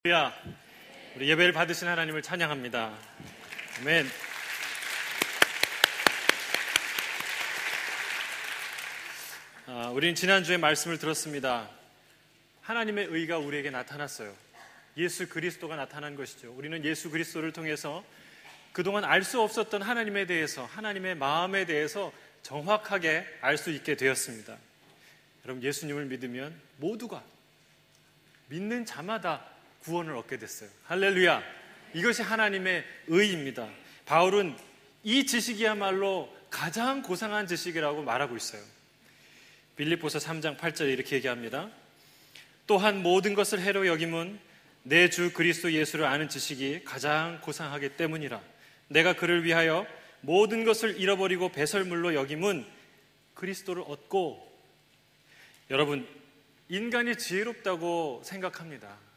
할렐루야. 우리 예배를 받으신 하나님을 찬양합니다. 아멘. 우리는 지난주에 말씀을 들었습니다. 하나님의 의가 우리에게 나타났어요. 예수 그리스도가 나타난 것이죠. 우리는 예수 그리스도를 통해서 그동안 알 수 없었던 하나님에 대해서, 하나님의 마음에 대해서 정확하게 알 수 있게 되었습니다. 여러분, 예수님을 믿으면 모두가, 믿는 자마다 구원을 얻게 됐어요. 할렐루야. 이것이 하나님의 의입니다. 바울은 이 지식이야말로 가장 고상한 지식이라고 말하고 있어요. 빌립보서 3장 8절에 이렇게 얘기합니다. 또한 모든 것을 해로 여김은 내 주 그리스도 예수를 아는 지식이 가장 고상하기 때문이라. 내가 그를 위하여 모든 것을 잃어버리고 배설물로 여김은 그리스도를 얻고. 여러분, 인간이 지혜롭다고 생각합니다.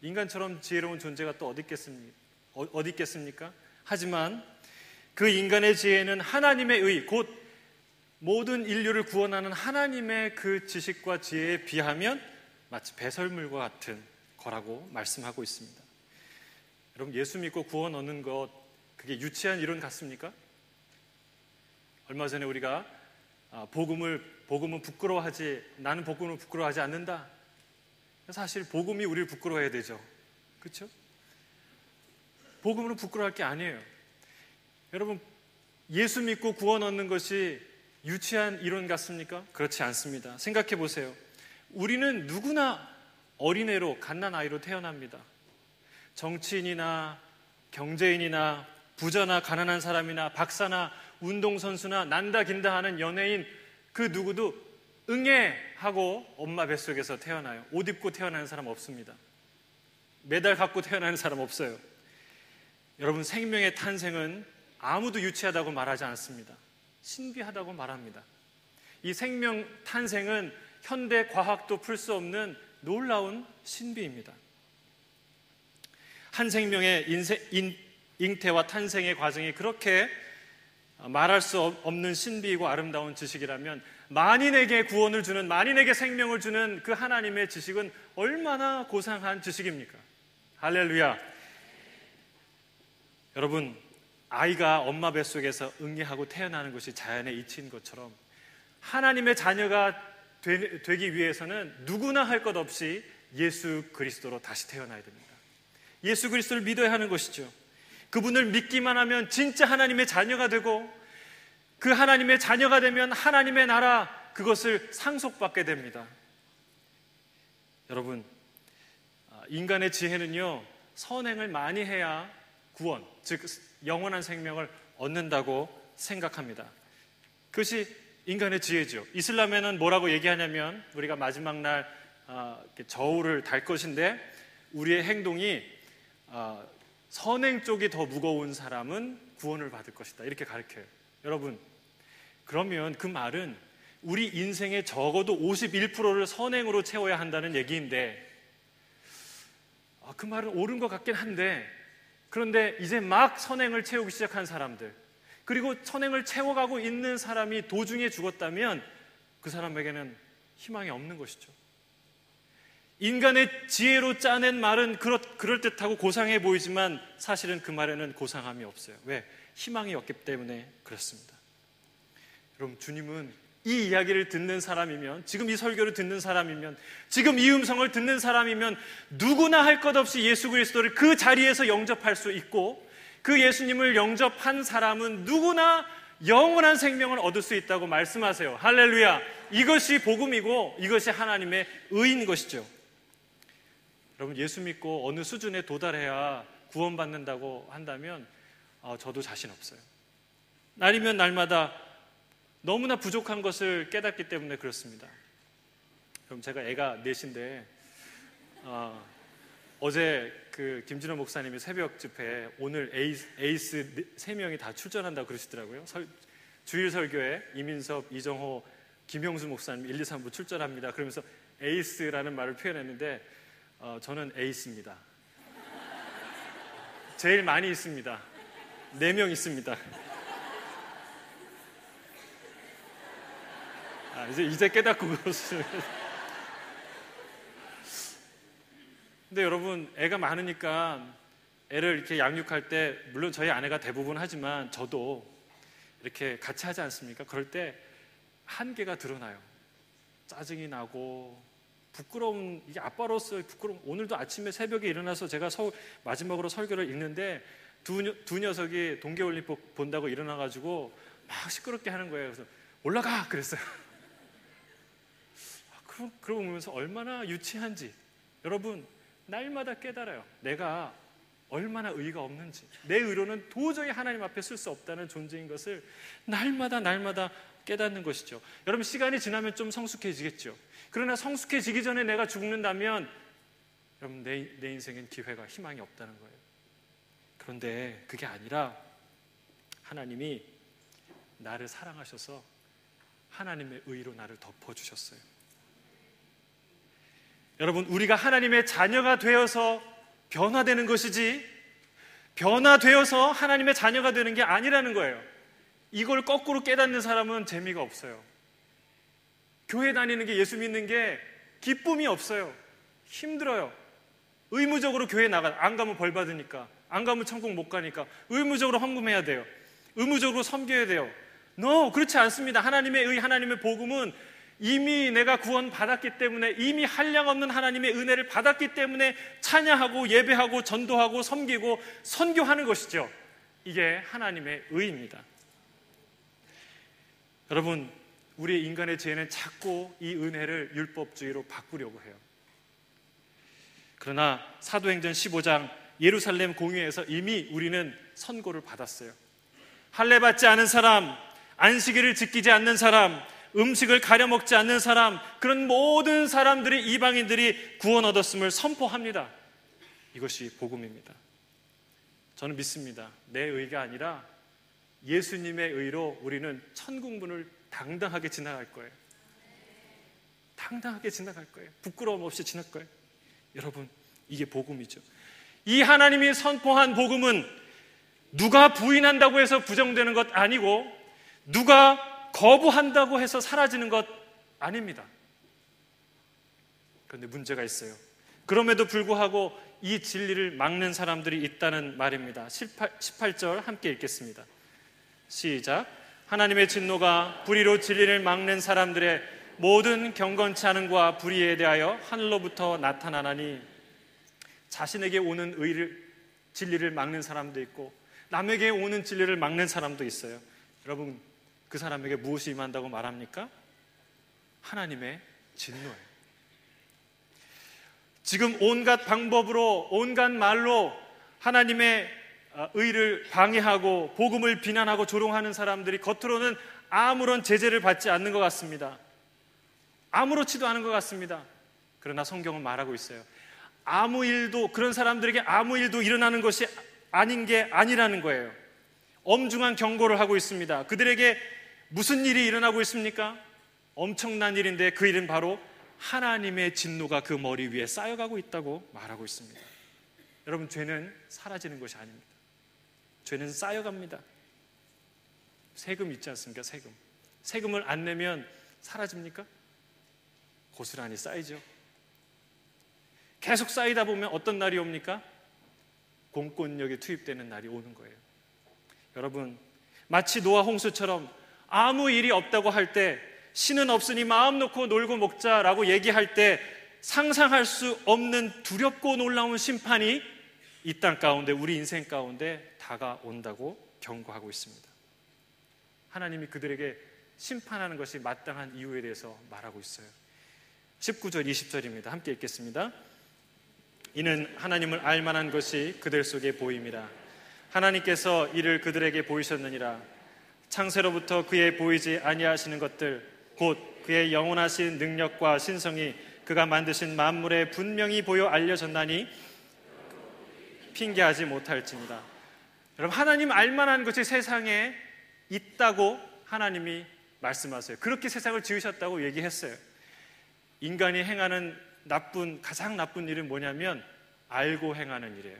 인간처럼 지혜로운 존재가 또 어디 있겠습니까? 하지만 그 인간의 지혜는 하나님의 의, 곧 모든 인류를 구원하는 하나님의 그 지식과 지혜에 비하면 마치 배설물과 같은 거라고 말씀하고 있습니다. 여러분, 예수 믿고 구원 얻는 것, 그게 유치한 이론 같습니까? 얼마 전에 우리가 복음은 부끄러워하지, 나는 복음을 부끄러워하지 않는다. 사실 복음이 우리를 부끄러워해야 되죠. 그렇죠? 복음은 부끄러워할 게 아니에요. 여러분, 예수 믿고 구원 얻는 것이 유치한 이론 같습니까? 그렇지 않습니다. 생각해 보세요. 우리는 누구나 어린애로, 갓난아이로 태어납니다. 정치인이나 경제인이나 부자나 가난한 사람이나 박사나 운동선수나 난다 긴다 하는 연예인, 그 누구도 응애하고 엄마 뱃속에서 태어나요. 옷 입고 태어나는 사람 없습니다. 메달 갖고 태어나는 사람 없어요. 여러분, 생명의 탄생은 아무도 유치하다고 말하지 않습니다. 신비하다고 말합니다. 이 생명 탄생은 현대 과학도 풀 수 없는 놀라운 신비입니다. 한 생명의 잉태와 탄생의 과정이 그렇게 말할 수 없는 신비이고 아름다운 지식이라면 만인에게 구원을 주는, 만인에게 생명을 주는 그 하나님의 지식은 얼마나 고상한 지식입니까? 할렐루야. 여러분, 아이가 엄마 뱃속에서 응애하고 태어나는 것이 자연의 이치인 것처럼 하나님의 자녀가 되기 위해서는 누구나 할 것 없이 예수 그리스도로 다시 태어나야 됩니다. 예수 그리스도를 믿어야 하는 것이죠. 그분을 믿기만 하면 진짜 하나님의 자녀가 되고, 그 하나님의 자녀가 되면 하나님의 나라, 그것을 상속받게 됩니다. 여러분, 인간의 지혜는요, 선행을 많이 해야 구원, 즉 영원한 생명을 얻는다고 생각합니다. 그것이 인간의 지혜죠. 이슬람에는 뭐라고 얘기하냐면, 우리가 마지막 날 저울을 달 것인데 우리의 행동이 선행 쪽이 더 무거운 사람은 구원을 받을 것이다, 이렇게 가르쳐요. 여러분, 그러면 그 말은 우리 인생의 적어도 51%를 선행으로 채워야 한다는 얘기인데, 그 말은 옳은 것 같긴 한데, 그런데 이제 막 선행을 채우기 시작한 사람들, 그리고 선행을 채워가고 있는 사람이 도중에 죽었다면 그 사람에게는 희망이 없는 것이죠. 인간의 지혜로 짜낸 말은 그럴듯하고 고상해 보이지만 사실은 그 말에는 고상함이 없어요. 왜? 희망이 없기 때문에 그렇습니다. 여러분, 주님은 이 이야기를 듣는 사람이면, 지금 이 설교를 듣는 사람이면, 지금 이 음성을 듣는 사람이면 누구나 할 것 없이 예수 그리스도를 그 자리에서 영접할 수 있고, 그 예수님을 영접한 사람은 누구나 영원한 생명을 얻을 수 있다고 말씀하세요. 할렐루야. 이것이 복음이고 이것이 하나님의 의인 것이죠. 여러분, 예수 믿고 어느 수준에 도달해야 구원받는다고 한다면 저도 자신 없어요. 날이면 날마다 너무나 부족한 것을 깨닫기 때문에 그렇습니다. 그럼 제가 애가 넷인데 어제 그 김진호 목사님이 새벽 집회에 오늘 에이스 3명이 다 출전한다고 그러시더라고요. 주일 설교에 이민섭, 이정호, 김용수 목사님 1, 2, 3부 출전합니다. 그러면서 에이스라는 말을 표현했는데 저는 에이스입니다. 제일 많이 있습니다. 4명 있습니다. 이제 깨닫고 그러시죠. 근데 여러분, 애가 많으니까 애를 이렇게 양육할 때, 물론 저희 아내가 대부분 하지만 저도 이렇게 같이 하지 않습니까? 그럴 때 한계가 드러나요. 짜증이 나고 부끄러운, 이게 아빠로서 부끄러운. 오늘도 아침에 새벽에 일어나서 제가 마지막으로 설교를 읽는데 두 녀석이 동계올림픽 본다고 일어나가지고 막 시끄럽게 하는 거예요. 그래서 올라가! 그랬어요. 그러고 보면서 얼마나 유치한지 여러분 날마다 깨달아요. 내가 얼마나 의의가 없는지, 내 의로는 도저히 하나님 앞에 쓸 수 없다는 존재인 것을 날마다 깨닫는 것이죠. 여러분, 시간이 지나면 좀 성숙해지겠죠. 그러나 성숙해지기 전에 내가 죽는다면 여러분, 내 인생엔 기회가, 희망이 없다는 거예요. 그런데 그게 아니라 하나님이 나를 사랑하셔서 하나님의 의로 나를 덮어주셨어요. 여러분, 우리가 하나님의 자녀가 되어서 변화되는 것이지 변화되어서 하나님의 자녀가 되는 게 아니라는 거예요. 이걸 거꾸로 깨닫는 사람은 재미가 없어요. 교회 다니는 게, 예수 믿는 게 기쁨이 없어요. 힘들어요. 의무적으로 교회 안 가면 벌 받으니까, 안 가면 천국 못 가니까 의무적으로 헌금해야 돼요. 의무적으로 섬겨야 돼요. 그렇지 않습니다. 하나님의 의, 하나님의 복음은 이미 내가 구원 받았기 때문에, 이미 한량없는 하나님의 은혜를 받았기 때문에 찬양하고 예배하고 전도하고 섬기고 선교하는 것이죠. 이게 하나님의 의입니다. 여러분, 우리 인간의 죄는 자꾸 이 은혜를 율법주의로 바꾸려고 해요. 그러나 사도행전 15장 예루살렘 공회에서 이미 우리는 선고를 받았어요. 할례받지 않은 사람, 안식일을 지키지 않는 사람, 음식을 가려 먹지 않는 사람, 그런 모든 사람들이, 이방인들이 구원 얻었음을 선포합니다. 이것이 복음입니다. 저는 믿습니다. 내 의가 아니라 예수님의 의로 우리는 천국문을 당당하게 지나갈 거예요. 당당하게 지나갈 거예요. 부끄러움 없이 지날 거예요. 여러분, 이게 복음이죠. 이 하나님이 선포한 복음은 누가 부인한다고 해서 부정되는 것 아니고, 누가 거부한다고 해서 사라지는 것 아닙니다. 그런데 문제가 있어요. 그럼에도 불구하고 이 진리를 막는 사람들이 있다는 말입니다. 18절 함께 읽겠습니다. 시작. 하나님의 진노가 불의로 진리를 막는 사람들의 모든 경건치 않음과 불의에 대하여 하늘로부터 나타나나니, 자신에게 오는 진리를 막는 사람도 있고 남에게 오는 진리를 막는 사람도 있어요. 여러분, 그 사람에게 무엇이 임한다고 말합니까? 하나님의 진노예요. 지금 온갖 방법으로, 온갖 말로 하나님의 의를 방해하고 복음을 비난하고 조롱하는 사람들이 겉으로는 아무런 제재를 받지 않는 것 같습니다. 아무렇지도 않은 것 같습니다. 그러나 성경은 말하고 있어요. 그런 사람들에게 아무 일도 일어나는 것이 아닌 게 아니라는 거예요. 엄중한 경고를 하고 있습니다. 그들에게 무슨 일이 일어나고 있습니까? 엄청난 일인데 그 일은 바로 하나님의 진노가 그 머리 위에 쌓여가고 있다고 말하고 있습니다. 여러분, 죄는 사라지는 것이 아닙니다. 죄는 쌓여갑니다. 세금 있지 않습니까? 세금을 안 내면 사라집니까? 고스란히 쌓이죠. 계속 쌓이다 보면 어떤 날이 옵니까? 공권력이 투입되는 날이 오는 거예요. 여러분, 마치 노아 홍수처럼 아무 일이 없다고 할 때, 신은 없으니 마음 놓고 놀고 먹자라고 얘기할 때 상상할 수 없는 두렵고 놀라운 심판이 이 땅 가운데, 우리 인생 가운데 다가온다고 경고하고 있습니다. 하나님이 그들에게 심판하는 것이 마땅한 이유에 대해서 말하고 있어요. 19절 20절입니다. 함께 읽겠습니다. 이는 하나님을 알만한 것이 그들 속에 보임이라. 하나님께서 이를 그들에게 보이셨느니라. 창세로부터 그의 보이지 아니하시는 것들, 곧 그의 영원하신 능력과 신성이 그가 만드신 만물에 분명히 보여 알려졌나니 핑계하지 못할지니라. 여러분, 하나님 알만한 것이 세상에 있다고 하나님이 말씀하세요. 그렇게 세상을 지으셨다고 얘기했어요. 인간이 행하는 가장 나쁜 일은 뭐냐면 알고 행하는 일이에요.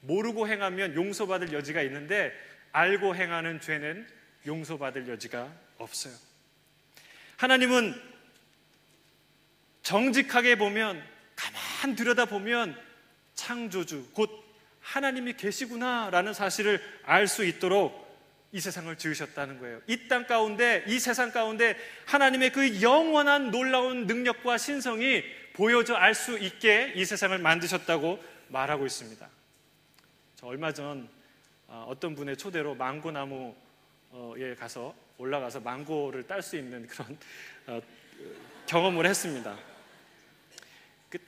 모르고 행하면 용서받을 여지가 있는데, 알고 행하는 죄는 용서받을 여지가 없어요. 하나님은 정직하게 보면 가만히 가만 들여다보면 창조주, 곧 하나님이 계시구나라는 사실을 알 수 있도록 이 세상을 지으셨다는 거예요. 이 땅 가운데, 이 세상 가운데 하나님의 그 영원한 놀라운 능력과 신성이 보여져 알 수 있게 이 세상을 만드셨다고 말하고 있습니다. 저 얼마 전 어떤 분의 초대로 망고나무에 가서 올라가서 망고를 딸 수 있는 그런 경험을 했습니다.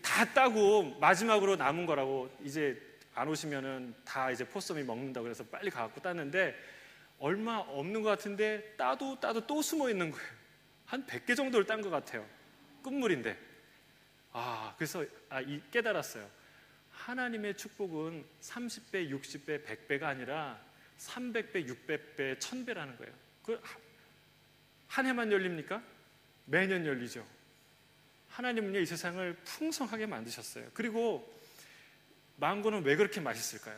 다 따고 마지막으로 남은 거라고, 이제 안 오시면은 다 이제 포ssum이 먹는다고 그래서 빨리 가갖고 땄는데 얼마 없는 것 같은데 따도 또 숨어 있는 거예요. 한 100개 정도를 딴 것 같아요. 끝물인데. 그래서 깨달았어요. 하나님의 축복은 30배, 60배, 100배가 아니라 300배, 600배, 1000배라는 거예요. 한 해만 열립니까? 매년 열리죠. 하나님은요, 이 세상을 풍성하게 만드셨어요. 그리고 망고는 왜 그렇게 맛있을까요?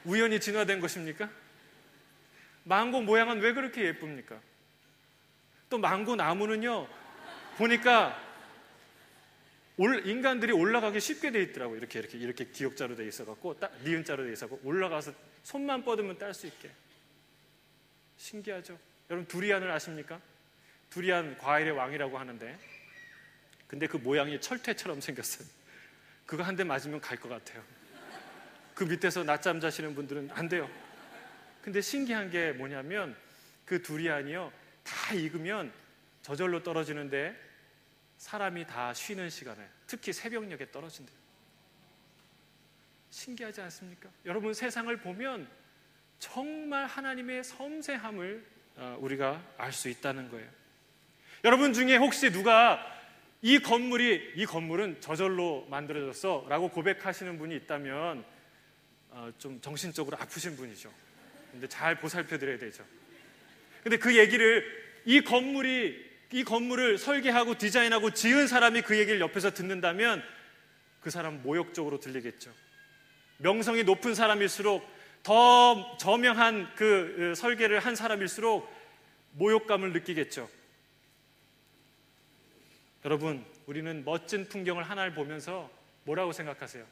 우연히 진화된 것입니까? 망고 모양은 왜 그렇게 예쁩니까? 또 망고 나무는요, 보니까 인간들이 올라가기 쉽게 돼 있더라고요. 이렇게 기역자로 돼 있어갖고, 니은자로 돼 있어갖고, 올라가서 손만 뻗으면 딸 수 있게. 신기하죠? 여러분, 두리안을 아십니까? 두리안 과일의 왕이라고 하는데, 근데 그 모양이 철퇴처럼 생겼어요. 그거 한 대 맞으면 갈 것 같아요. 그 밑에서 낮잠 자시는 분들은 안 돼요. 근데 신기한 게 뭐냐면, 그 두리안이요, 다 익으면 저절로 떨어지는데 사람이 다 쉬는 시간에, 특히 새벽녘에 떨어진대요. 신기하지 않습니까? 여러분, 세상을 보면 정말 하나님의 섬세함을 우리가 알 수 있다는 거예요. 여러분 중에 혹시 누가 이 건물은 저절로 만들어졌어 라고 고백하시는 분이 있다면 좀 정신적으로 아프신 분이죠. 근데 잘 보살펴드려야 되죠. 근데 그 얘기를, 이 건물을 설계하고 디자인하고 지은 사람이 그 얘기를 옆에서 듣는다면 그 사람 모욕적으로 들리겠죠. 명성이 높은 사람일수록, 더 저명한 그 설계를 한 사람일수록 모욕감을 느끼겠죠. 여러분, 우리는 멋진 풍경을 하나를 보면서 뭐라고 생각하세요?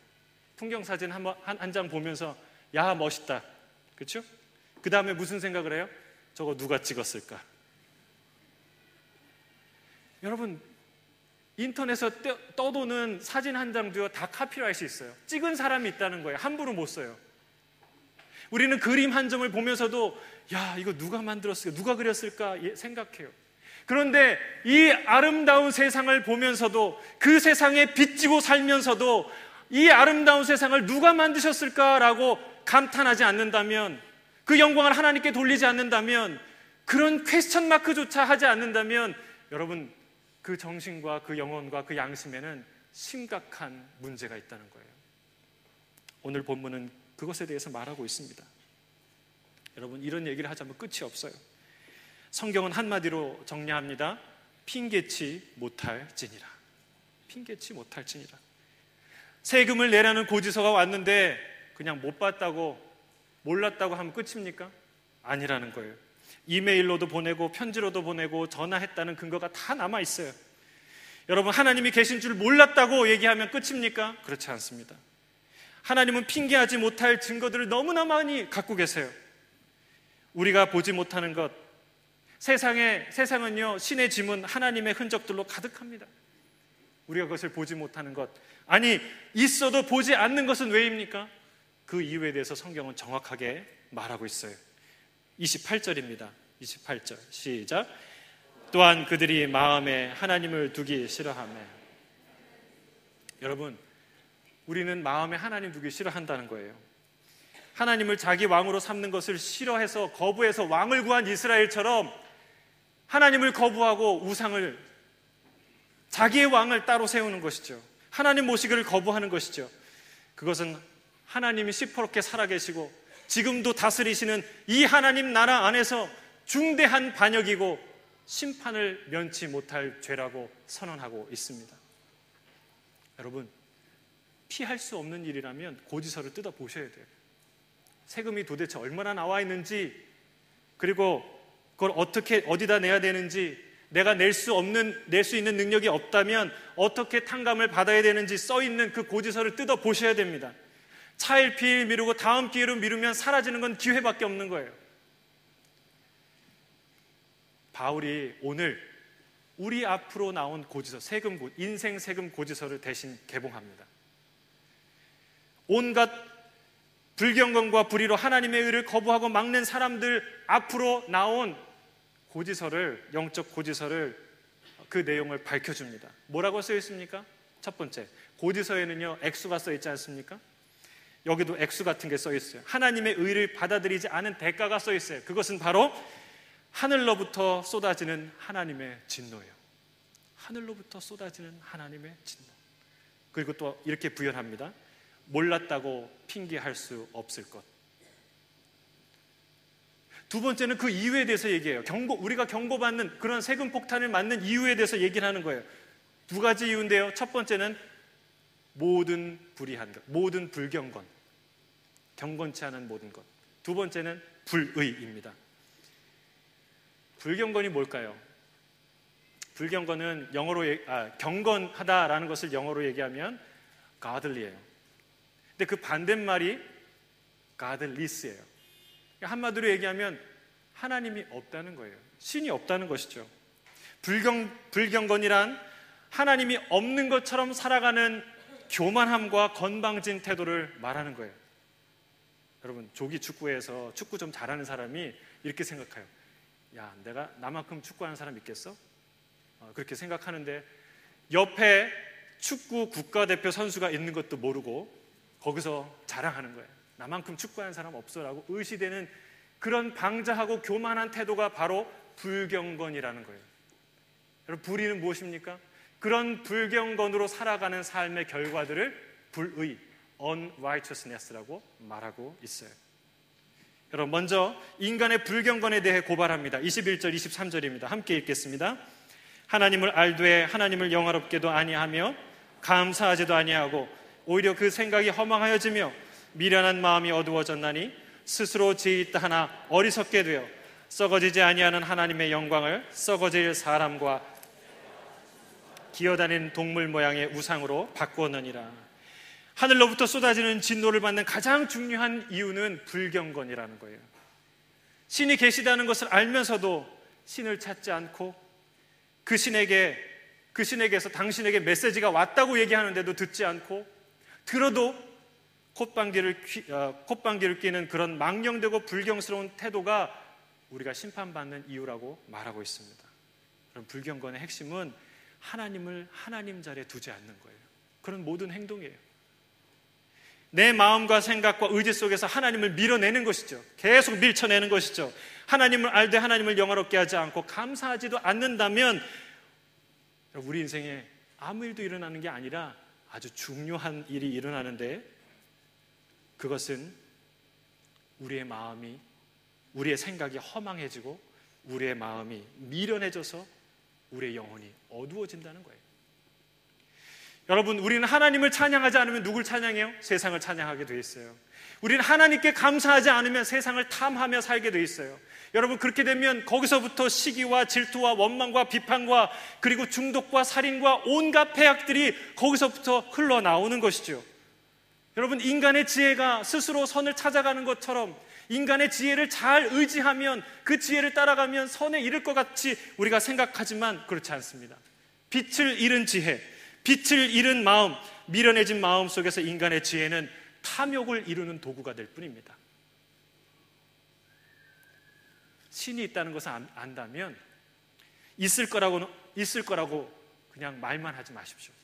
풍경 사진 한 장 보면서 야, 멋있다, 그렇죠? 그 다음에 무슨 생각을 해요? 저거 누가 찍었을까? 여러분, 인터넷에 떠도는 사진 한 장도요, 다 카피라이트 있어요. 찍은 사람이 있다는 거예요. 함부로 못 써요. 우리는 그림 한 점을 보면서도 야, 이거 누가 만들었을까? 누가 그렸을까? 생각해요. 그런데 이 아름다운 세상을 보면서도, 그 세상에 빚지고 살면서도 이 아름다운 세상을 누가 만드셨을까라고 감탄하지 않는다면, 그 영광을 하나님께 돌리지 않는다면, 그런 퀘스천 마크조차 하지 않는다면, 여러분, 그 정신과 그 영혼과 그 양심에는 심각한 문제가 있다는 거예요. 오늘 본문은 그것에 대해서 말하고 있습니다. 여러분, 이런 얘기를 하자면 끝이 없어요. 성경은 한마디로 정리합니다. 핑계치 못할지니라. 핑계치 못할지니라. 세금을 내라는 고지서가 왔는데 그냥 못 봤다고, 몰랐다고 하면 끝입니까? 아니라는 거예요. 이메일로도 보내고 편지로도 보내고 전화했다는 근거가 다 남아 있어요. 여러분, 하나님이 계신 줄 몰랐다고 얘기하면 끝입니까? 그렇지 않습니다. 하나님은 핑계하지 못할 증거들을 너무나 많이 갖고 계세요. 우리가 보지 못하는 것, 세상은요, 신의 지문, 하나님의 흔적들로 가득합니다. 우리가 그것을 보지 못하는 것, 아니 있어도 보지 않는 것은 왜입니까? 그 이유에 대해서 성경은 정확하게 말하고 있어요. 28절입니다. 28절 시작. 또한 그들이 마음에 하나님을 두기 싫어하며. 여러분, 우리는 마음에 하나님 두기 싫어한다는 거예요. 하나님을 자기 왕으로 삼는 것을 싫어해서 거부해서 왕을 구한 이스라엘처럼 하나님을 거부하고 우상을, 자기의 왕을 따로 세우는 것이죠. 하나님 모시기를 거부하는 것이죠. 그것은 하나님이 시퍼렇게 살아계시고 지금도 다스리시는 이 하나님 나라 안에서 중대한 반역이고 심판을 면치 못할 죄라고 선언하고 있습니다. 여러분, 피할 수 없는 일이라면 고지서를 뜯어 보셔야 돼요. 세금이 도대체 얼마나 나와 있는지, 그리고 그걸 어떻게 어디다 내야 되는지, 내가 낼 수 있는 능력이 없다면 어떻게 탕감을 받아야 되는지 써있는 그 고지서를 뜯어 보셔야 됩니다. 차일피일 미루고 다음 기회로 미루면 사라지는 건 기회밖에 없는 거예요. 바울이 오늘 우리 앞으로 나온 고지서, 인생 세금 고지서를 대신 개봉합니다. 온갖 불경건과 불의로 하나님의 의를 거부하고 막는 사람들 앞으로 나온 고지서를, 영적 고지서를, 그 내용을 밝혀줍니다. 뭐라고 써 있습니까? 첫 번째, 고지서에는요 액수가 써 있지 않습니까? 여기도 액수 같은 게 써 있어요. 하나님의 의를 받아들이지 않은 대가가 써 있어요. 그것은 바로 하늘로부터 쏟아지는 하나님의 진노예요. 하늘로부터 쏟아지는 하나님의 진노. 그리고 또 이렇게 부연합니다. 몰랐다고 핑계할 수 없을 것. 두 번째는 그 이유에 대해서 얘기해요. 우리가 경고받는 그런 세금 폭탄을 맞는 이유에 대해서 얘기를 하는 거예요. 두 가지 이유인데요. 첫 번째는 모든 불의한 것, 모든 불경건, 경건치 않은 모든 것. 두 번째는 불의입니다. 불경건이 뭘까요? 불경건은 경건하다라는 것을 영어로 얘기하면 godly예요. 근데 그 반대말이 godless예요. 한마디로 얘기하면 하나님이 없다는 거예요. 신이 없다는 것이죠. 불경건이란 하나님이 없는 것처럼 살아가는 교만함과 건방진 태도를 말하는 거예요. 여러분, 조기 축구에서 축구 좀 잘하는 사람이 이렇게 생각해요. 야, 내가 나만큼 축구하는 사람 있겠어? 그렇게 생각하는데 옆에 축구 국가대표 선수가 있는 것도 모르고 거기서 자랑하는 거예요. 나만큼 축구하는 사람 없어라고 의시되는 그런 방자하고 교만한 태도가 바로 불경건이라는 거예요. 여러분, 불의는 무엇입니까? 그런 불경건으로 살아가는 삶의 결과들을 불의, unrighteousness라고 말하고 있어요. 여러분, 먼저 인간의 불경건에 대해 고발합니다. 21절, 23절입니다. 함께 읽겠습니다. 하나님을 알되 하나님을 영화롭게도 아니하며 감사하지도 아니하고 오히려 그 생각이 허망하여지며 미련한 마음이 어두워졌나니 스스로 지혜있다 하나 어리석게 되어 썩어지지 아니하는 하나님의 영광을 썩어질 사람과 기어다니는 동물 모양의 우상으로 바꾸었느니라. 하늘로부터 쏟아지는 진노를 받는 가장 중요한 이유는 불경건이라는 거예요. 신이 계시다는 것을 알면서도 신을 찾지 않고 그 신에게서 당신에게 메시지가 왔다고 얘기하는데도 듣지 않고, 들어도 콧방귀를 뀌는 그런 망령되고 불경스러운 태도가 우리가 심판받는 이유라고 말하고 있습니다. 그럼 불경건의 핵심은 하나님을 하나님 자리에 두지 않는 거예요. 그런 모든 행동이에요. 내 마음과 생각과 의지 속에서 하나님을 밀어내는 것이죠. 계속 밀쳐내는 것이죠. 하나님을 알되 하나님을 영화롭게 하지 않고 감사하지도 않는다면 우리 인생에 아무 일도 일어나는 게 아니라 아주 중요한 일이 일어나는데, 그것은 우리의 마음이, 우리의 생각이 허망해지고 우리의 마음이 미련해져서 우리의 영혼이 어두워진다는 거예요. 여러분, 우리는 하나님을 찬양하지 않으면 누굴 찬양해요? 세상을 찬양하게 돼 있어요. 우리는 하나님께 감사하지 않으면 세상을 탐하며 살게 돼 있어요. 여러분, 그렇게 되면 거기서부터 시기와 질투와 원망과 비판과 그리고 중독과 살인과 온갖 폐악들이 거기서부터 흘러나오는 것이죠. 여러분, 인간의 지혜가 스스로 선을 찾아가는 것처럼 인간의 지혜를 잘 의지하면, 그 지혜를 따라가면 선에 이를 것 같이 우리가 생각하지만 그렇지 않습니다. 빛을 잃은 지혜, 빛을 잃은 마음, 미련해진 마음 속에서 인간의 지혜는 탐욕을 이루는 도구가 될 뿐입니다. 신이 있다는 것을 안다면 있을 거라고 그냥 말만 하지 마십시오.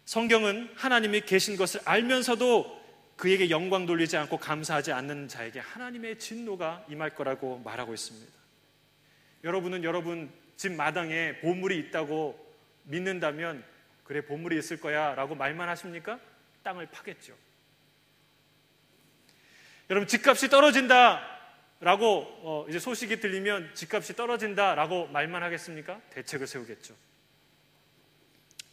성경은 하나님이 계신 것을 알면서도 그에게 영광 돌리지 않고 감사하지 않는 자에게 하나님의 진노가 임할 거라고 말하고 있습니다. 여러분은 여러분 집 마당에 보물이 있다고 믿는다면 그래, 보물이 있을 거야 라고 말만 하십니까? 땅을 파겠죠. 여러분, 집값이 떨어진다 라고 이제 소식이 들리면 집값이 떨어진다 라고 말만 하겠습니까? 대책을 세우겠죠.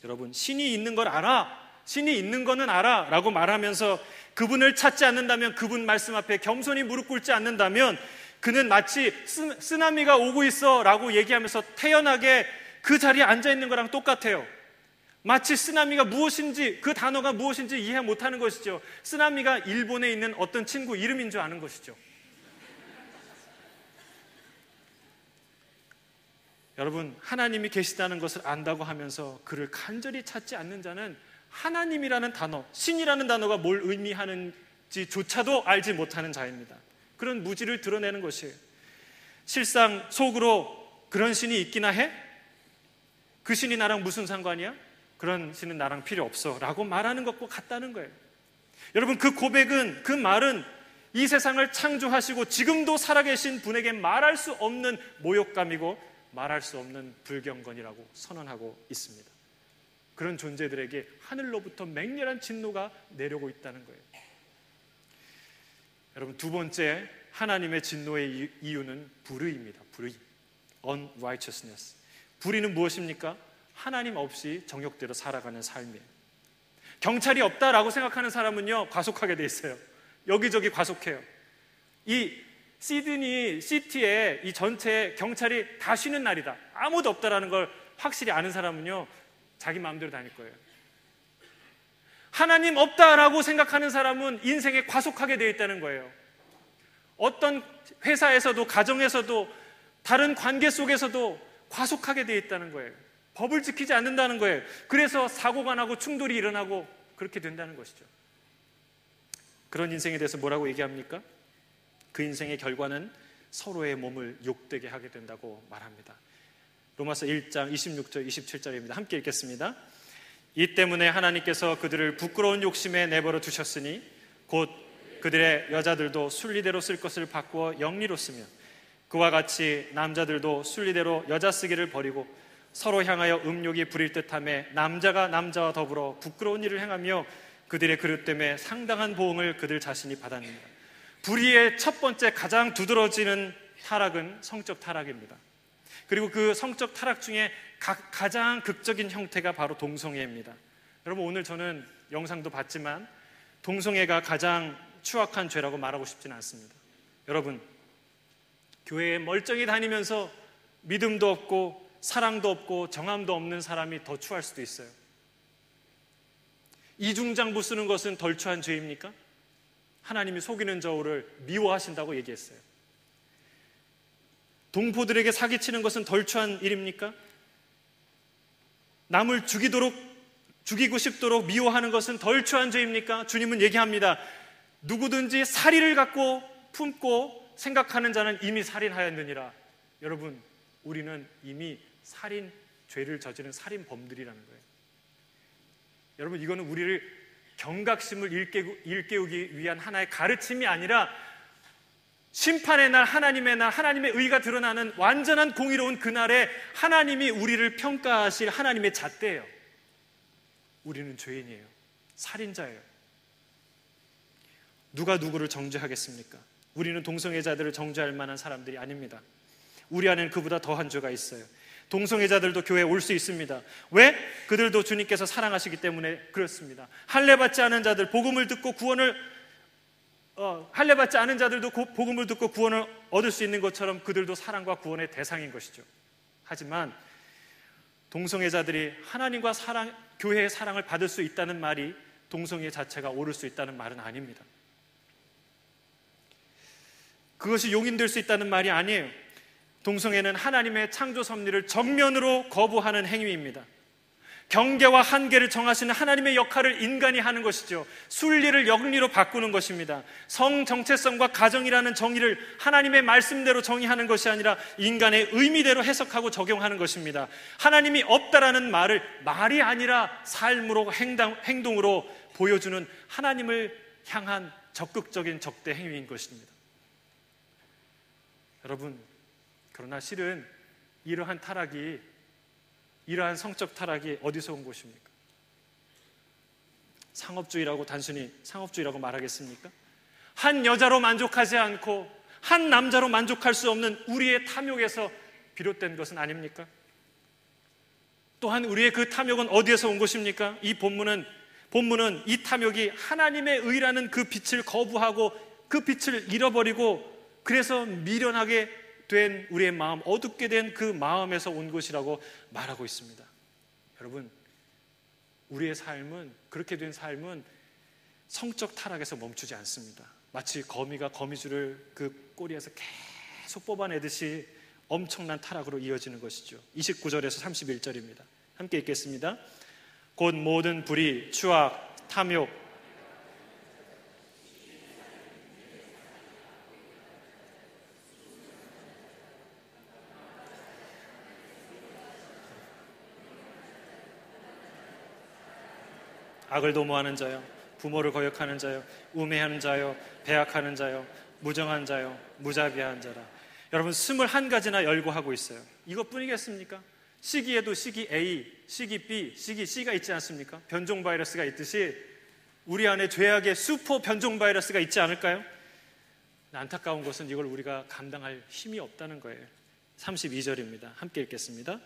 여러분, 신이 있는 걸 알아, 신이 있는 거는 알아 라고 말하면서 그분을 찾지 않는다면, 그분 말씀 앞에 겸손히 무릎 꿇지 않는다면 그는 마치 쓰나미가 오고 있어 라고 얘기하면서 태연하게 그 자리에 앉아 있는 거랑 똑같아요. 마치 쓰나미가 무엇인지, 그 단어가 무엇인지 이해 못하는 것이죠. 쓰나미가 일본에 있는 어떤 친구 이름인 줄 아는 것이죠. 여러분, 하나님이 계시다는 것을 안다고 하면서 그를 간절히 찾지 않는 자는 하나님이라는 단어, 신이라는 단어가 뭘 의미하는지조차도 알지 못하는 자입니다. 그런 무지를 드러내는 것이에요. 실상 속으로 그런 신이 있기나 해? 그 신이 나랑 무슨 상관이야? 그런 신은 나랑 필요 없어 라고 말하는 것과 같다는 거예요. 여러분, 그 고백은, 그 말은 이 세상을 창조하시고 지금도 살아계신 분에게 말할 수 없는 모욕감이고 말할 수 없는 불경건이라고 선언하고 있습니다. 그런 존재들에게 하늘로부터 맹렬한 진노가 내려오고 있다는 거예요. 여러분, 두 번째 하나님의 진노의 이유는 불의입니다. 불의, unrighteousness. 불의는 무엇입니까? 하나님 없이 정욕대로 살아가는 삶이에요. 경찰이 없다라고 생각하는 사람은요, 과속하게 돼 있어요. 여기저기 과속해요. 이 시드니 시티에 이 전체에 경찰이 다 쉬는 날이다, 아무도 없다라는 걸 확실히 아는 사람은요, 자기 마음대로 다닐 거예요. 하나님 없다라고 생각하는 사람은 인생에 과속하게 되어 있다는 거예요. 어떤 회사에서도, 가정에서도, 다른 관계 속에서도 과속하게 되어 있다는 거예요. 법을 지키지 않는다는 거예요. 그래서 사고가 나고 충돌이 일어나고 그렇게 된다는 것이죠. 그런 인생에 대해서 뭐라고 얘기합니까? 그 인생의 결과는 서로의 몸을 욕되게 하게 된다고 말합니다. 로마서 1장 26절 27절입니다. 함께 읽겠습니다. 이 때문에 하나님께서 그들을 부끄러운 욕심에 내버려 두셨으니 곧 그들의 여자들도 순리대로 쓸 것을 바꾸어 영리로 쓰며 그와 같이 남자들도 순리대로 여자 쓰기를 버리고 서로 향하여 음욕이 부릴 듯하며 남자가 남자와 더불어 부끄러운 일을 행하며 그들의 그릇 때문에 상당한 보응을 그들 자신이 받았습니다. 불의의 첫 번째 가장 두드러지는 타락은 성적 타락입니다. 그리고 그 성적 타락 중에 가장 극적인 형태가 바로 동성애입니다. 여러분, 오늘 저는 영상도 봤지만 동성애가 가장 추악한 죄라고 말하고 싶지는 않습니다. 여러분, 교회에 멀쩡히 다니면서 믿음도 없고 사랑도 없고 정함도 없는 사람이 더 추할 수도 있어요. 이중장부 쓰는 것은 덜 추한 죄입니까? 하나님이 속이는 저울을 미워하신다고 얘기했어요. 동포들에게 사기치는 것은 덜 추한 일입니까? 남을 죽이고 싶도록 미워하는 것은 덜 추한 죄입니까? 주님은 얘기합니다. 누구든지 살인을 갖고 품고 생각하는 자는 이미 살인하였느니라. 여러분, 우리는 이미 죄를 저지른 살인범들이라는 거예요. 여러분, 이거는 우리를 경각심을 일깨우기 위한 하나의 가르침이 아니라 심판의 날, 하나님의 날, 하나님의 의가 드러나는 완전한 공의로운 그날에 하나님이 우리를 평가하실 하나님의 잣대예요. 우리는 죄인이에요. 살인자예요. 누가 누구를 정죄하겠습니까? 우리는 동성애자들을 정죄할 만한 사람들이 아닙니다. 우리 안에는 그보다 더한 죄가 있어요. 동성애자들도 교회에 올 수 있습니다. 왜? 그들도 주님께서 사랑하시기 때문에 그렇습니다. 할례받지 않은 자들, 할례받지 않은 자들도 복음을 듣고 구원을 얻을 수 있는 것처럼 그들도 사랑과 구원의 대상인 것이죠. 하지만 동성애자들이 하나님과 교회의 사랑을 받을 수 있다는 말이 동성애 자체가 옳을 수 있다는 말은 아닙니다. 그것이 용인될 수 있다는 말이 아니에요. 동성애는 하나님의 창조 섭리를 정면으로 거부하는 행위입니다. 경계와 한계를 정하시는 하나님의 역할을 인간이 하는 것이죠. 순리를 영리로 바꾸는 것입니다. 성 정체성과 가정이라는 정의를 하나님의 말씀대로 정의하는 것이 아니라 인간의 의미대로 해석하고 적용하는 것입니다. 하나님이 없다라는 말을 말이 아니라 삶으로 행동으로 보여주는 하나님을 향한 적극적인 적대 행위인 것입니다. 여러분, 그러나 실은 이러한 성적 타락이 어디서 온 것입니까? 단순히 상업주의라고 말하겠습니까? 한 여자로 만족하지 않고 한 남자로 만족할 수 없는 우리의 탐욕에서 비롯된 것은 아닙니까? 또한 우리의 그 탐욕은 어디에서 온 것입니까? 이 본문은 이 탐욕이 하나님의 의라는 그 빛을 거부하고 그 빛을 잃어버리고 그래서 미련하게 된 우리의 마음, 어둡게 된 그 마음에서 온 것이라고 말하고 있습니다. 여러분, 우리의 삶은, 그렇게 된 삶은 성적 타락에서 멈추지 않습니다. 마치 거미가 거미줄을 그 꼬리에서 계속 뽑아내듯이 엄청난 타락으로 이어지는 것이죠. 29절에서 31절입니다. 함께 읽겠습니다. 곧 모든 불의, 추악, 탐욕, 악을 도모하는 자요, 부모를 거역하는 자요, 우매하는 자요, 배악하는 자요, 무정한 자요, 무자비한 자라. 여러분, 21가지나 열거하고 있어요. 이것뿐이겠습니까? 시기에도 시기 A, 시기 B, 시기 C가 있지 않습니까? 변종 바이러스가 있듯이 우리 안에 죄악의 슈퍼 변종 바이러스가 있지 않을까요? 안타까운 것은 이걸 우리가 감당할 힘이 없다는 거예요. 32절입니다. 함께 읽겠습니다.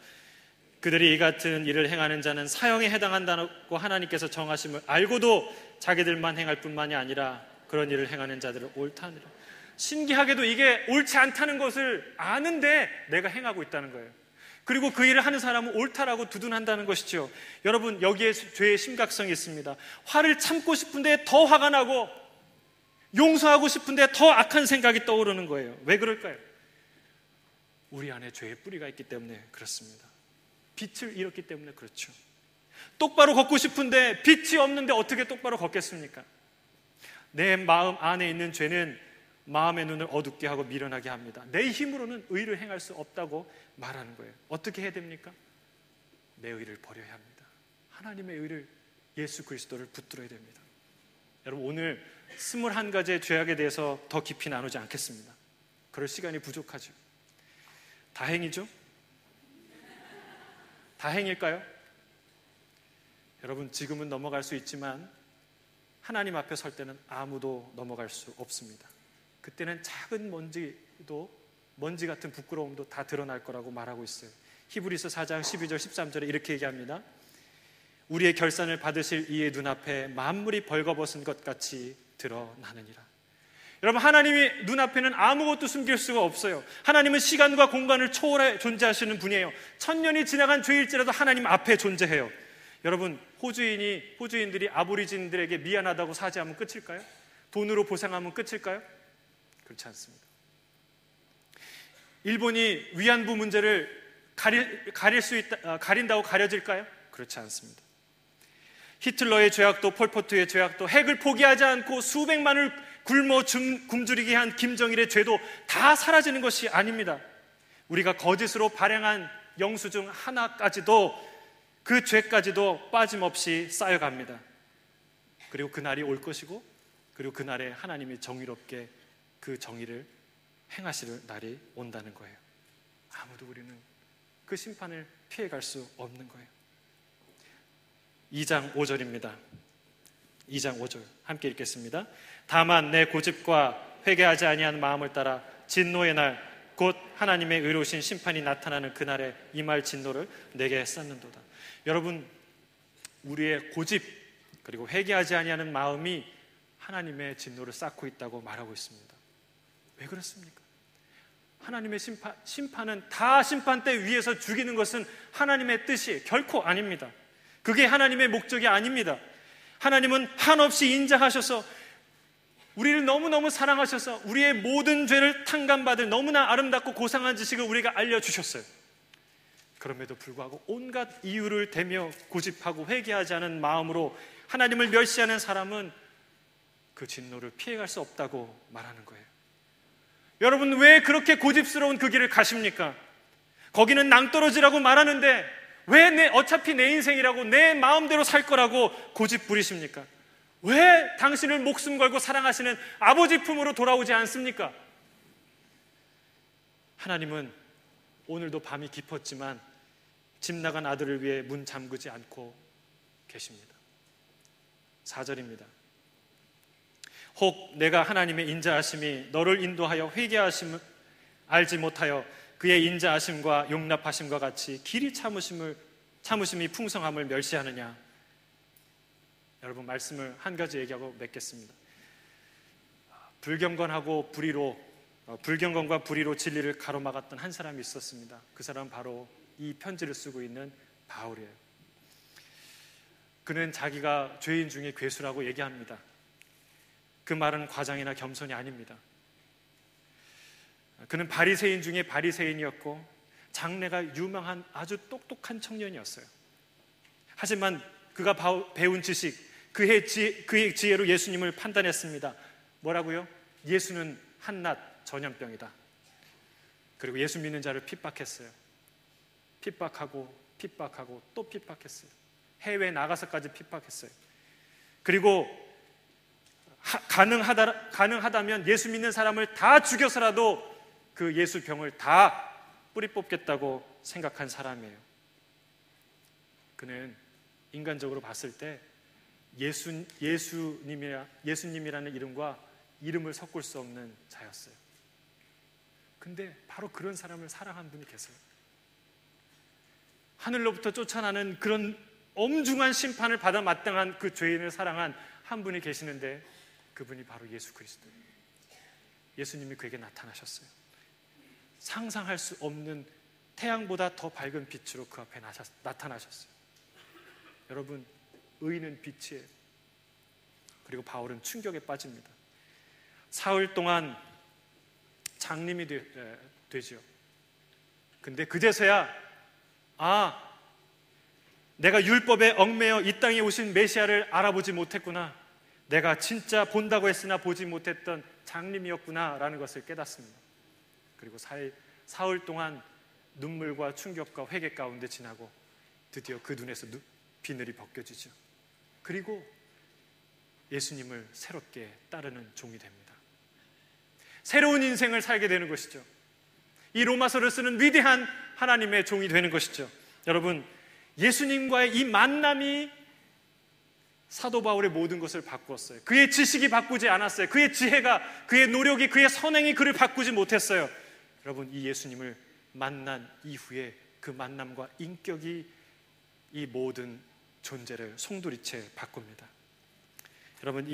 그들이 이 같은 일을 행하는 자는 사형에 해당한다고 하나님께서 정하심을 알고도 자기들만 행할 뿐만이 아니라 그런 일을 행하는 자들을 옳다 하느라. 신기하게도 이게 옳지 않다는 것을 아는데 내가 행하고 있다는 거예요. 그리고 그 일을 하는 사람은 옳다라고 두둔한다는 것이죠. 여러분, 여기에 죄의 심각성이 있습니다. 화를 참고 싶은데 더 화가 나고 용서하고 싶은데 더 악한 생각이 떠오르는 거예요. 왜 그럴까요? 우리 안에 죄의 뿌리가 있기 때문에 그렇습니다. 빛을 잃었기 때문에 그렇죠. 똑바로 걷고 싶은데 빛이 없는데 어떻게 똑바로 걷겠습니까? 내 마음 안에 있는 죄는 마음의 눈을 어둡게 하고 미련하게 합니다. 내 힘으로는 의를 행할 수 없다고 말하는 거예요. 어떻게 해야 됩니까? 내 의를 버려야 합니다. 하나님의 의를, 예수 그리스도를 붙들어야 됩니다. 여러분, 오늘 21가지의 죄악에 대해서 더 깊이 나누지 않겠습니다. 그럴 시간이 부족하죠. 다행이죠? 다행일까요? 여러분, 지금은 넘어갈 수 있지만 하나님 앞에 설 때는 아무도 넘어갈 수 없습니다. 그때는 작은 먼지 같은 부끄러움도 다 드러날 거라고 말하고 있어요. 히브리서 4장 12절 13절에 이렇게 얘기합니다. 우리의 결산을 받으실 이의 눈앞에 만물이 벌거벗은 것 같이 드러나느니라. 여러분, 하나님이 눈앞에는 아무것도 숨길 수가 없어요. 하나님은 시간과 공간을 초월해 존재하시는 분이에요. 1000년이 지나간 죄일지라도 하나님 앞에 존재해요. 여러분, 호주인들이 아보리진들에게 미안하다고 사죄하면 끝일까요? 돈으로 보상하면 끝일까요? 그렇지 않습니다. 일본이 위안부 문제를 가린다고 가려질까요? 그렇지 않습니다. 히틀러의 죄악도 폴포트의 죄악도 핵을 포기하지 않고 수백만을 굶어 굶주리게 한 김정일의 죄도 다 사라지는 것이 아닙니다. 우리가 거짓으로 발행한 영수증 하나까지도, 그 죄까지도 빠짐없이 쌓여갑니다. 그리고 그날이 올 것이고, 그리고 그날에 하나님이 정의롭게 그 정의를 행하실 날이 온다는 거예요. 아무도 우리는 그 심판을 피해갈 수 없는 거예요. 2장 5절입니다. 2장 5절 함께 읽겠습니다. 다만 내 고집과 회개하지 아니한 마음을 따라 진노의 날 곧 하나님의 의로우신 심판이 나타나는 그날에 임할 진노를 내게 쌓는도다. 여러분, 우리의 고집 그리고 회개하지 아니하는 마음이 하나님의 진노를 쌓고 있다고 말하고 있습니다. 왜 그렇습니까? 하나님의 심판은 다 심판대 위에서 죽이는 것은 하나님의 뜻이 결코 아닙니다. 그게 하나님의 목적이 아닙니다. 하나님은 한없이 인자하셔서 우리를 너무너무 사랑하셔서 우리의 모든 죄를 탕감받을 너무나 아름답고 고상한 지식을 우리가 알려주셨어요. 그럼에도 불구하고 온갖 이유를 대며 고집하고 회개하지 않은 마음으로 하나님을 멸시하는 사람은 그 진노를 피해갈 수 없다고 말하는 거예요. 여러분, 왜 그렇게 고집스러운 그 길을 가십니까? 거기는 낭떠러지라고 말하는데 왜 어차피 내 인생이라고 내 마음대로 살 거라고 고집 부리십니까? 왜 당신을 목숨 걸고 사랑하시는 아버지 품으로 돌아오지 않습니까? 하나님은 오늘도 밤이 깊었지만 집 나간 아들을 위해 문 잠그지 않고 계십니다. 4절입니다. 혹 내가 하나님의 인자하심이 너를 인도하여 회개하심을 알지 못하여 그의 인자하심과 용납하심과 같이 길이 참으심이 풍성함을 멸시하느냐. 여러분, 말씀을 한 가지 얘기하고 맺겠습니다. 불경건하고 불의로 불경건과 불의로 진리를 가로막았던 한 사람이 있었습니다. 그 사람은 바로 이 편지를 쓰고 있는 바울이에요. 그는 자기가 죄인 중에 괴수라고 얘기합니다. 그 말은 과장이나 겸손이 아닙니다. 그는 바리새인 중에 바리새인이었고 장래가 유망한 아주 똑똑한 청년이었어요. 하지만 그가 배운 지식, 그의 지혜로 예수님을 판단했습니다. 뭐라고요? 예수는 한낱 전염병이다. 그리고 예수 믿는 자를 핍박했어요. 핍박하고 또 핍박했어요. 해외에 나가서까지 핍박했어요. 그리고 가능하다면 예수 믿는 사람을 다 죽여서라도 그 예수 병을 다 뿌리 뽑겠다고 생각한 사람이에요. 그는 인간적으로 봤을 때 예수님이라는 이름과 이름을 섞을 수 없는 자였어요. 근데 바로 그런 사람을 사랑한 분이 계세요. 하늘로부터 쫓아나는 그런 엄중한 심판을 받아 마땅한 그 죄인을 사랑한 한 분이 계시는데 그분이 바로 예수 그리스도예요. 예수님이 그에게 나타나셨어요. 상상할 수 없는 태양보다 더 밝은 빛으로 그 앞에 나타나셨어요. 여러분, 의인은 빛이에요. 그리고 바울은 충격에 빠집니다. 사흘 동안 장님이 되죠. 근데 그제서야 내가 율법에 얽매여 이 땅에 오신 메시아를 알아보지 못했구나. 내가 진짜 본다고 했으나 보지 못했던 장님이었구나 라는 것을 깨닫습니다. 그리고 사흘 동안 눈물과 충격과 회개 가운데 지나고 드디어 그 눈에서 비늘이 벗겨지죠. 그리고 예수님을 새롭게 따르는 종이 됩니다. 새로운 인생을 살게 되는 것이죠. 이 로마서를 쓰는 위대한 하나님의 종이 되는 것이죠. 여러분, 예수님과의 이 만남이 사도 바울의 모든 것을 바꾸었어요. 그의 지식이 바꾸지 않았어요. 그의 지혜가, 그의 노력이, 그의 선행이 그를 바꾸지 못했어요. 여러분, 이 예수님을 만난 이후에 그 만남과 인격이 이 모든 존재를 송두리째 바꿉니다. 여러분,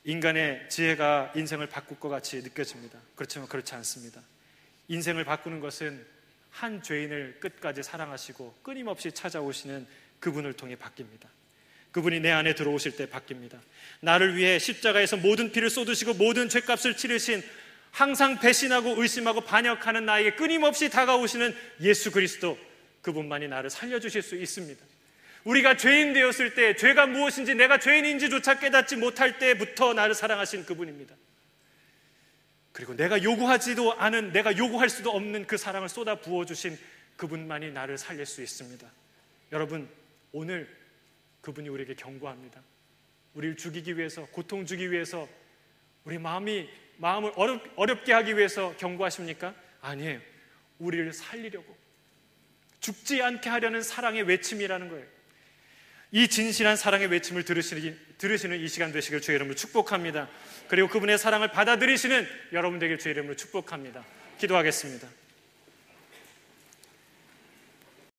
인간의 지혜가 인생을 바꿀 것 같이 느껴집니다. 그렇지만 그렇지 않습니다. 인생을 바꾸는 것은 한 죄인을 끝까지 사랑하시고 끊임없이 찾아오시는 그분을 통해 바뀝니다. 그분이 내 안에 들어오실 때 바뀝니다. 나를 위해 십자가에서 모든 피를 쏟으시고 모든 죄값을 치르신, 항상 배신하고 의심하고 반역하는 나에게 끊임없이 다가오시는 예수 그리스도, 그분만이 나를 살려주실 수 있습니다. 우리가 죄인 되었을 때, 죄가 무엇인지 내가 죄인인지조차 깨닫지 못할 때부터 나를 사랑하신 그분입니다. 그리고 내가 요구하지도 않은, 내가 요구할 수도 없는 그 사랑을 쏟아 부어주신 그분만이 나를 살릴 수 있습니다. 여러분, 오늘 그분이 우리에게 경고합니다. 우리를 죽이기 위해서, 고통 주기 위해서, 우리 마음을 어렵게 하기 위해서 경고하십니까? 아니에요. 우리를 살리려고, 죽지 않게 하려는 사랑의 외침이라는 거예요. 이 진실한 사랑의 외침을 들으시는 이 시간 되시길 주의 이름으로 축복합니다. 그리고 그분의 사랑을 받아들이시는 여러분 되길 주의 이름으로 축복합니다. 기도하겠습니다.